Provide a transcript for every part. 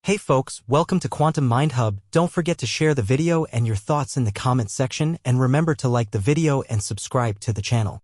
Hey folks, welcome to Quantum Mind Hub. Don't forget to share the video and your thoughts in the comment section, and remember to like the video and subscribe to the channel.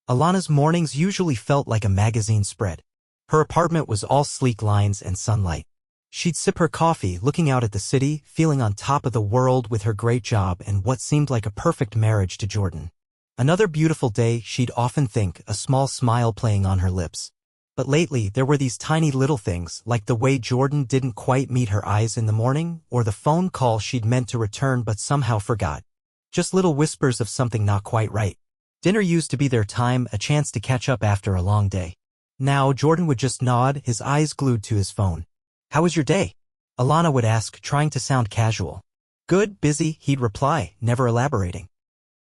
Alana's mornings usually felt like a magazine spread. Her apartment was all sleek lines and sunlight. She'd sip her coffee, looking out at the city, feeling on top of the world with her great job and what seemed like a perfect marriage to Jordan. Another beautiful day, she'd often think, a small smile playing on her lips. But lately, there were these tiny little things, like the way Jordan didn't quite meet her eyes in the morning, or the phone call she'd meant to return but somehow forgot. Just little whispers of something not quite right. Dinner used to be their time, a chance to catch up after a long day. Now, Jordan would just nod, his eyes glued to his phone. "How was your day?" Alana would ask, trying to sound casual. "Good, busy," he'd reply, never elaborating.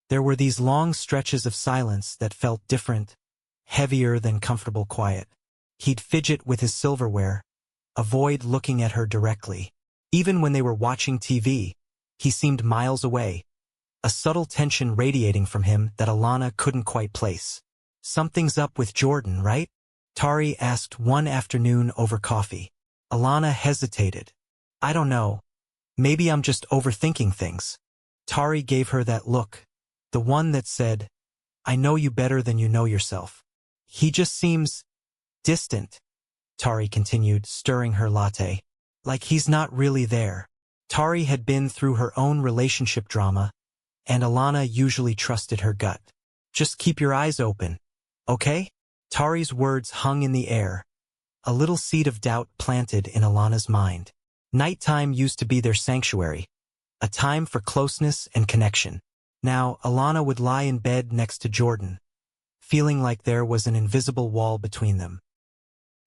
There were these long stretches of silence that felt different, heavier than comfortable quiet. He'd fidget with his silverware, avoid looking at her directly. Even when they were watching TV, he seemed miles away, a subtle tension radiating from him that Alana couldn't quite place. "Something's up with Jordan, right?" Tari asked one afternoon over coffee. Alana hesitated. "I don't know. Maybe I'm just overthinking things." Tari gave her that look, the one that said, "I know you better than you know yourself." "He just seems distant," Tari continued, stirring her latte. "Like he's not really there." Tari had been through her own relationship drama, and Alana usually trusted her gut. "Just keep your eyes open, okay?" Tari's words hung in the air, a little seed of doubt planted in Alana's mind. Nighttime used to be their sanctuary, a time for closeness and connection. Now, Alana would lie in bed next to Jordan, feeling like there was an invisible wall between them.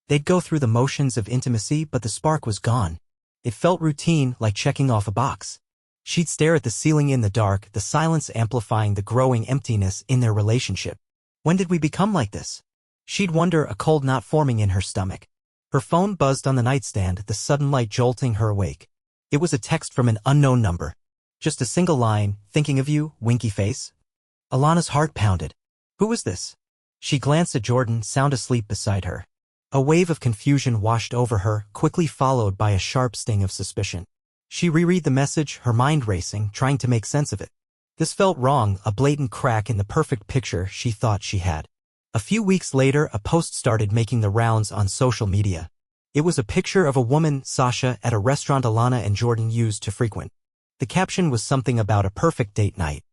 They'd go through the motions of intimacy, but the spark was gone. It felt routine, like checking off a box. She'd stare at the ceiling in the dark, the silence amplifying the growing emptiness in their relationship. When did we become like this? She'd wonder, a cold knot forming in her stomach. Her phone buzzed on the nightstand, the sudden light jolting her awake. It was a text from an unknown number. Just a single line, "Thinking of you, winky face." Alana's heart pounded. Who was this? She glanced at Jordan, sound asleep beside her. A wave of confusion washed over her, quickly followed by a sharp sting of suspicion. She reread the message, her mind racing, trying to make sense of it. This felt wrong, a blatant crack in the perfect picture she thought she had. A few weeks later, a post started making the rounds on social media. It was a picture of a woman, Sasha, at a restaurant Alana and Jordan used to frequent. The caption was something about a perfect date night.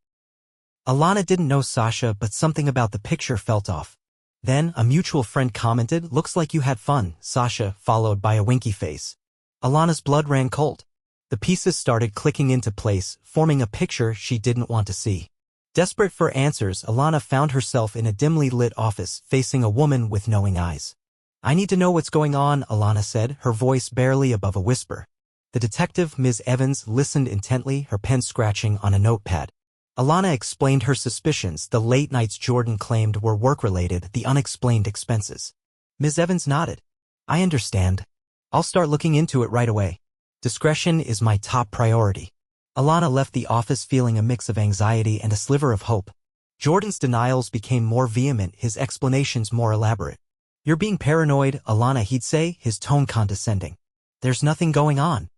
Alana didn't know Sasha, but something about the picture felt off. Then, a mutual friend commented, "Looks like you had fun, Sasha," followed by a winky face. Alana's blood ran cold. The pieces started clicking into place, forming a picture she didn't want to see. Desperate for answers, Alana found herself in a dimly lit office, facing a woman with knowing eyes. "I need to know what's going on," Alana said, her voice barely above a whisper. The detective, Ms. Evans, listened intently, her pen scratching on a notepad. Alana explained her suspicions. The late nights Jordan claimed were work-related, the unexplained expenses. Ms. Evans nodded. "I understand. I'll start looking into it right away. Discretion is my top priority." Alana left the office feeling a mix of anxiety and a sliver of hope. Jordan's denials became more vehement, his explanations more elaborate. "You're being paranoid, Alana," he'd say, his tone condescending. "There's nothing going on."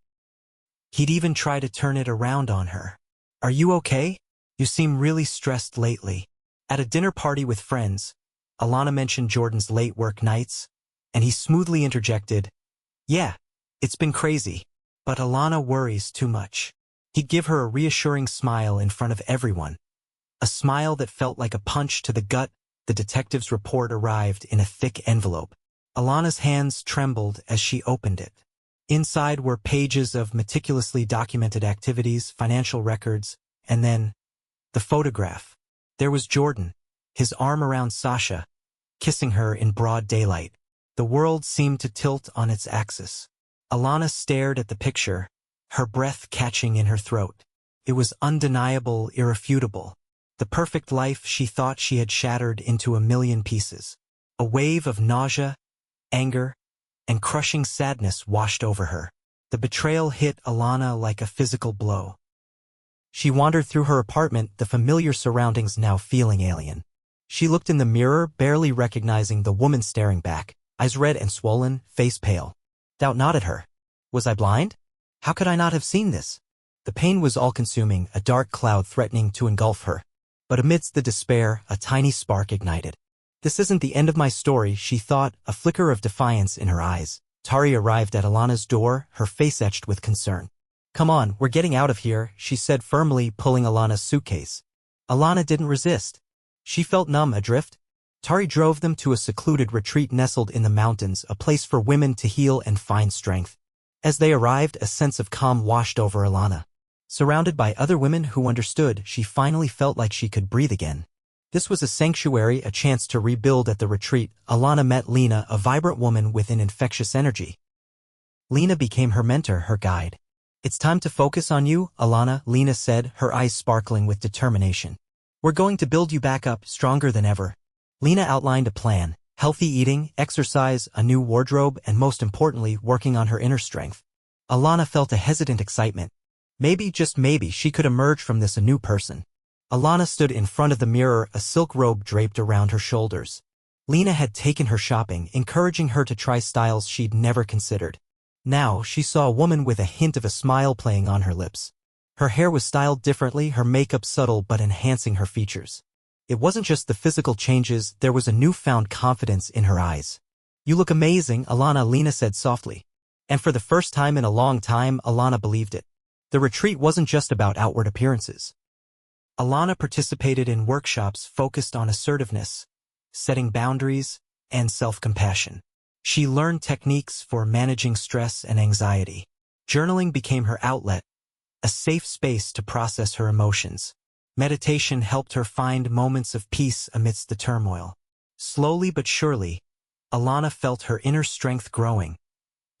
He'd even try to turn it around on her. "Are you okay? You seem really stressed lately." At a dinner party with friends, Alana mentioned Jordan's late work nights, and he smoothly interjected, "Yeah, it's been crazy, but Alana worries too much." He'd give her a reassuring smile in front of everyone, a smile that felt like a punch to the gut. The detective's report arrived in a thick envelope. Alana's hands trembled as she opened it. Inside were pages of meticulously documented activities, financial records, and then the photograph. There was Jordan, his arm around Sasha, kissing her in broad daylight. The world seemed to tilt on its axis. Alana stared at the picture, her breath catching in her throat. It was undeniable, irrefutable. The perfect life she thought she had shattered into a million pieces. A wave of nausea, anger, and crushing sadness washed over her. The betrayal hit Alana like a physical blow. She wandered through her apartment, the familiar surroundings now feeling alien. She looked in the mirror, barely recognizing the woman staring back, eyes red and swollen, face pale. Doubt nodded her. Was I blind? How could I not have seen this? The pain was all-consuming, a dark cloud threatening to engulf her. But amidst the despair, a tiny spark ignited. This isn't the end of my story, she thought, a flicker of defiance in her eyes. Tari arrived at Alana's door, her face etched with concern. Come on, we're getting out of here, she said firmly, pulling Alana's suitcase. Alana didn't resist. She felt numb adrift. Tari drove them to a secluded retreat nestled in the mountains, a place for women to heal and find strength. As they arrived, a sense of calm washed over Alana. Surrounded by other women who understood, she finally felt like she could breathe again. This was a sanctuary, a chance to rebuild at the retreat. Alana met Lena, a vibrant woman with an infectious energy. Lena became her mentor, her guide. It's time to focus on you, Alana, Lena said, her eyes sparkling with determination. We're going to build you back up, stronger than ever. Lena outlined a plan: healthy eating, exercise, a new wardrobe, and most importantly, working on her inner strength. Alana felt a hesitant excitement. Maybe, just maybe, she could emerge from this a new person. Alana stood in front of the mirror, a silk robe draped around her shoulders. Lena had taken her shopping, encouraging her to try styles she'd never considered. Now, she saw a woman with a hint of a smile playing on her lips. Her hair was styled differently, her makeup subtle but enhancing her features. It wasn't just the physical changes, there was a newfound confidence in her eyes. You look amazing, Alana, Lena said softly. And for the first time in a long time, Alana believed it. The retreat wasn't just about outward appearances. Alana participated in workshops focused on assertiveness, setting boundaries, and self-compassion. She learned techniques for managing stress and anxiety. Journaling became her outlet, a safe space to process her emotions. Meditation helped her find moments of peace amidst the turmoil. Slowly but surely, Alana felt her inner strength growing,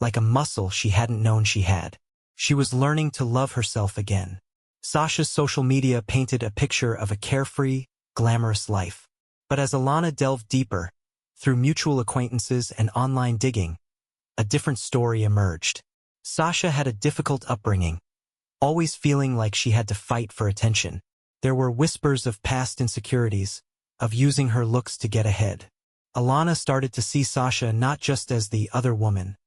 like a muscle she hadn't known she had. She was learning to love herself again. Sasha's social media painted a picture of a carefree, glamorous life. But as Alana delved deeper, through mutual acquaintances and online digging, a different story emerged. Sasha had a difficult upbringing, always feeling like she had to fight for attention. There were whispers of past insecurities, of using her looks to get ahead. Alana started to see Sasha not just as the other woman,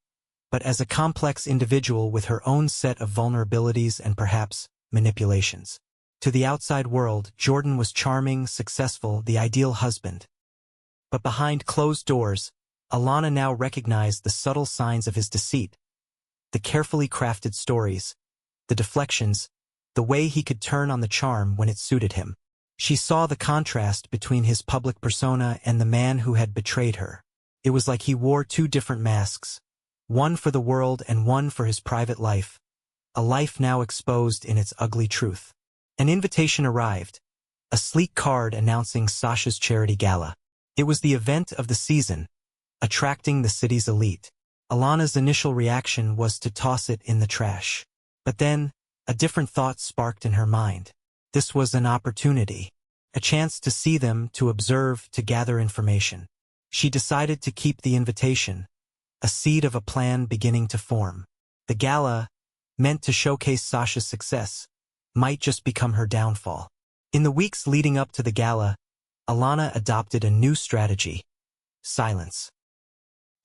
but as a complex individual with her own set of vulnerabilities and perhaps manipulations. To the outside world, Jordan was charming, successful, the ideal husband. But behind closed doors, Alana now recognized the subtle signs of his deceit, the carefully crafted stories, the deflections, the way he could turn on the charm when it suited him. She saw the contrast between his public persona and the man who had betrayed her. It was like he wore two different masks, one for the world and one for his private life. A life now exposed in its ugly truth. An invitation arrived, a sleek card announcing Sasha's charity gala. It was the event of the season, attracting the city's elite. Alana's initial reaction was to toss it in the trash. But then, a different thought sparked in her mind. This was an opportunity, a chance to see them, to observe, to gather information. She decided to keep the invitation, a seed of a plan beginning to form. The gala, meant to showcase Sasha's success, might just become her downfall. In the weeks leading up to the gala, Alana adopted a new strategy: silence.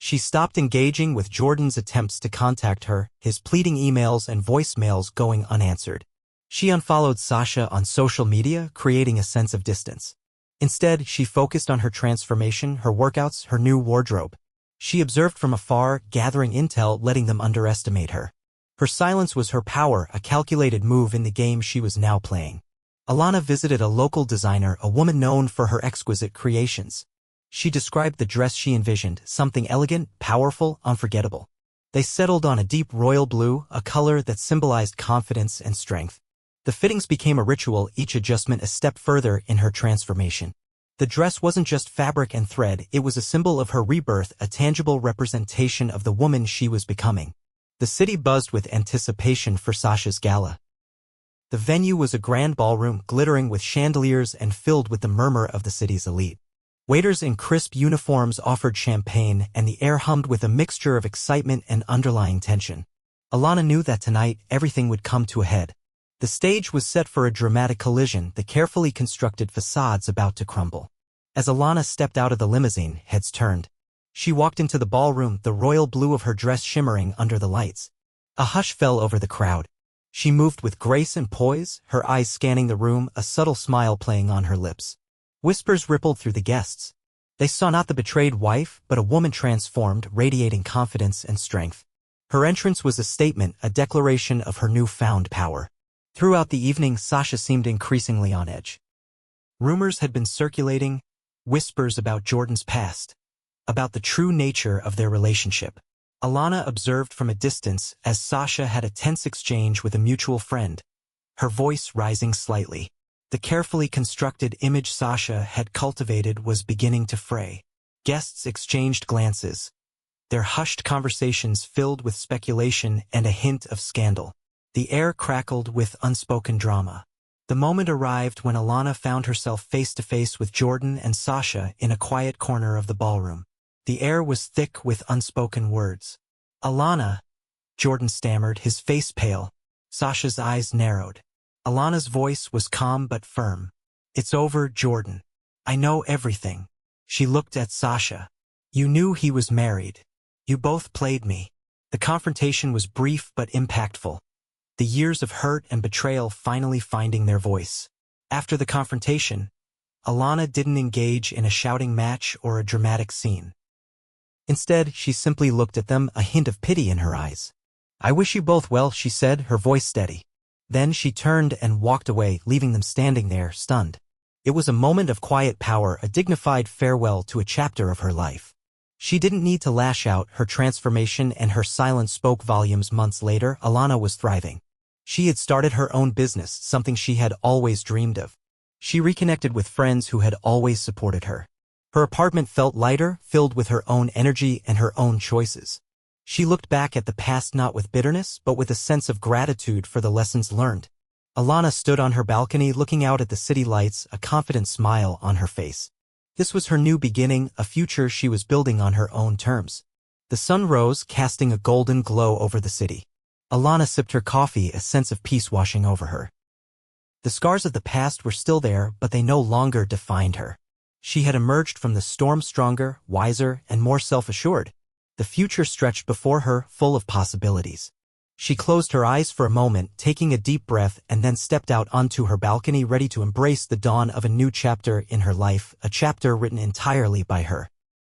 She stopped engaging with Jordan's attempts to contact her, his pleading emails and voicemails going unanswered. She unfollowed Sasha on social media, creating a sense of distance. Instead, she focused on her transformation, her workouts, her new wardrobe. She observed from afar, gathering intel, letting them underestimate her. Her silence was her power, a calculated move in the game she was now playing. Alana visited a local designer, a woman known for her exquisite creations. She described the dress she envisioned, something elegant, powerful, unforgettable. They settled on a deep royal blue, a color that symbolized confidence and strength. The fittings became a ritual, each adjustment a step further in her transformation. The dress wasn't just fabric and thread, it was a symbol of her rebirth, a tangible representation of the woman she was becoming. The city buzzed with anticipation for Sasha's gala. The venue was a grand ballroom, glittering with chandeliers and filled with the murmur of the city's elite. Waiters in crisp uniforms offered champagne, and the air hummed with a mixture of excitement and underlying tension. Alana knew that tonight, everything would come to a head. The stage was set for a dramatic collision, the carefully constructed facades about to crumble. As Alana stepped out of the limousine, heads turned. She walked into the ballroom, the royal blue of her dress shimmering under the lights. A hush fell over the crowd. She moved with grace and poise, her eyes scanning the room, a subtle smile playing on her lips. Whispers rippled through the guests. They saw not the betrayed wife, but a woman transformed, radiating confidence and strength. Her entrance was a statement, a declaration of her newfound power. Throughout the evening, Sasha seemed increasingly on edge. Rumors had been circulating, whispers about Jordan's past, about the true nature of their relationship. Alana observed from a distance as Sasha had a tense exchange with a mutual friend, her voice rising slightly. The carefully constructed image Sasha had cultivated was beginning to fray. Guests exchanged glances, their hushed conversations filled with speculation and a hint of scandal. The air crackled with unspoken drama. The moment arrived when Alana found herself face-to-face with Jordan and Sasha in a quiet corner of the ballroom. The air was thick with unspoken words. "Alana," Jordan stammered, his face pale. Sasha's eyes narrowed. Alana's voice was calm but firm. "It's over, Jordan. I know everything." She looked at Sasha. "You knew he was married. You both played me." The confrontation was brief but impactful. The years of hurt and betrayal finally finding their voice. After the confrontation, Alana didn't engage in a shouting match or a dramatic scene. Instead, she simply looked at them, a hint of pity in her eyes. "I wish you both well," she said, her voice steady. Then she turned and walked away, leaving them standing there, stunned. It was a moment of quiet power, a dignified farewell to a chapter of her life. She didn't need to lash out, her transformation and her silence spoke volumes. Months later, Alana was thriving. She had started her own business, something she had always dreamed of. She reconnected with friends who had always supported her. Her apartment felt lighter, filled with her own energy and her own choices. She looked back at the past not with bitterness, but with a sense of gratitude for the lessons learned. Alana stood on her balcony looking out at the city lights, a confident smile on her face. This was her new beginning, a future she was building on her own terms. The sun rose, casting a golden glow over the city. Alana sipped her coffee, a sense of peace washing over her. The scars of the past were still there, but they no longer defined her. She had emerged from the storm stronger, wiser, and more self-assured. The future stretched before her, full of possibilities. She closed her eyes for a moment, taking a deep breath, and then stepped out onto her balcony, ready to embrace the dawn of a new chapter in her life, a chapter written entirely by her.